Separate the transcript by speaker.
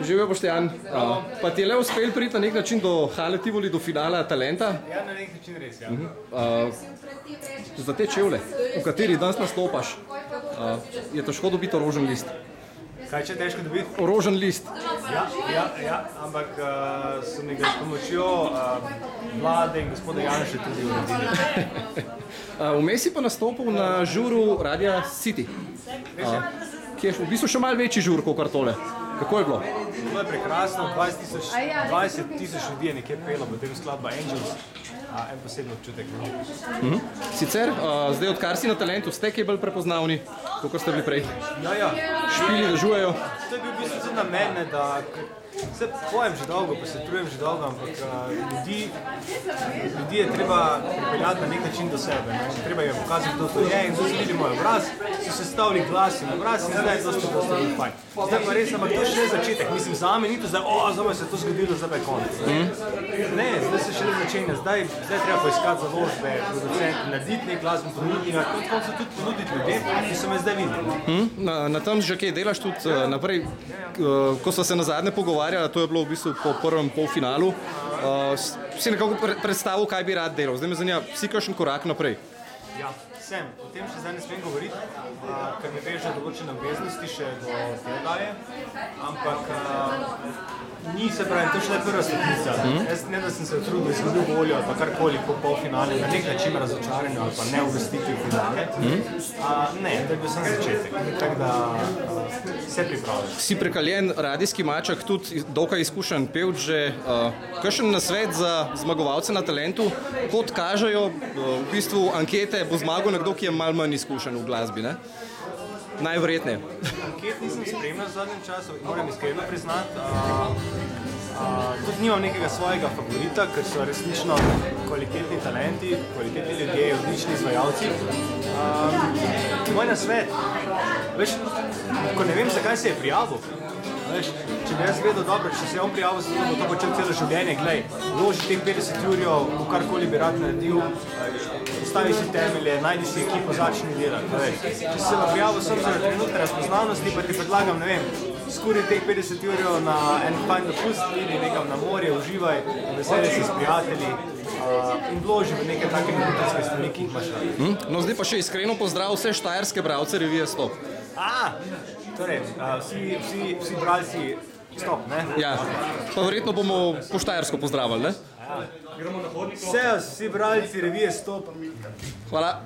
Speaker 1: Živijo Boštjan. Pa ti je le uspel priti na nek način do Hale Tivoli, do finala Talenta?
Speaker 2: Ja, na nek način res, ja.
Speaker 1: Za te čevlje, v kateri danes nastopaš, je težko dobiti orožen list.
Speaker 2: Kaj če je težko dobiti?
Speaker 1: Orožen list.
Speaker 2: Ja, ampak so mi ga s pomočjo vlade in gospoda Janše tudi uredili.
Speaker 1: Vmes si pa nastopil na žuru Radia City, ki je v bistvu še malo večji žur kot tole. Kako je bilo?
Speaker 2: Bilo je prekrasno, 20 tisoč ljudi je nekje pelo, potem skladba Angels, en poseben občutek.
Speaker 1: Sicer, zdaj odkar si na Talentu, ste kaj bolj prepoznavni, kot ste bili prej?
Speaker 2: Ja.
Speaker 1: Špili dežujejo.
Speaker 2: To je bil v bistvu tudi na mene, da se pojem že dolgo, pa se trujem že dolgo, ampak ljudi je treba pripeljati na nek način do sebe. Treba je pokazati, kdo to je in kdo se vidi moj obraz, so se stavili glasi na obraz in zdaj je dosti bilo fajn. Zdaj pa res, ampak to še je začetek. Mislim, zame ni to zdaj, zame se je to zgodilo, zdaj pa je konec. Ne, zdaj se šele začenja, zdaj treba poiskati založbe, producente, narediti nek glasben ponudnik, na koncu tudi ponuditi ljudem, ki so me zdaj videli.
Speaker 1: Na tem že kaj delaš tudi naprej, ko so se nazadnje pogovarjali, to je bilo v bistvu po prvem polfinalu, si nekako predstavil, kaj bi rad delal. Zdaj me zanima, si kakšen korak naprej?
Speaker 2: Ja, sem. O tem še zdaj ne smem govoriti, ker me veže določene obveznosti še do tega, ampak ni, se pravi, to šele prva stopnica. Jaz ne, da sem se trudil, izgubil voljo ali pa karkoli po polfinale, na nek način razočaranju ali pa ne uvrstiti v finale. Ne, to je bil sam začetek, tako da se pripravljam.
Speaker 1: Si prekaljen radijski mačak, tudi dokaj izkušen pevč že. Kakšen nasvet za zmagovalce na Talentu, kot kažejo v bistvu ankete, bo zmagal nekdo, ki je malo manj izkušen v glasbi, ne? Najverjetneje.
Speaker 2: Anket nisem spremljal v zadnjem času, moram iskreno priznati. Tudi nimam nekega svojega favorita, ker so resnično kvalitetni talenti, kvalitetni ljudje, odlični izvajalci. Moj nasvet, veš, ko ne vem, zakaj se je prijavil, veš, če bi jaz vedel dobro, če se je on prijavil, se bo to počel celo življenje, glej, vloži teh 50 jurjev, v karkoli bi rad naredil, postavi si temelje, najdi si ekipo, začni delati, veš. Če se bo prijavil sem zaradi trenutne razpoznavnosti, pa ti predlagam, ne vem, skuri teh 50 jurjev na en fajn dopust, idi nekam na morje, uživaj, veseli si s prijatelji in vloži v neke take ljubiteljske stvari, ki jih imaš rad.
Speaker 1: No, zdaj pa še iskreno pozdrav vse štajerske bralce revije Stop.
Speaker 2: Torej, vsi bralci Stop, ne?
Speaker 1: Ja, pa verjetno bomo po štajersko pozdravili, ne?
Speaker 2: Vsi bralci revije Stop.
Speaker 1: Hvala.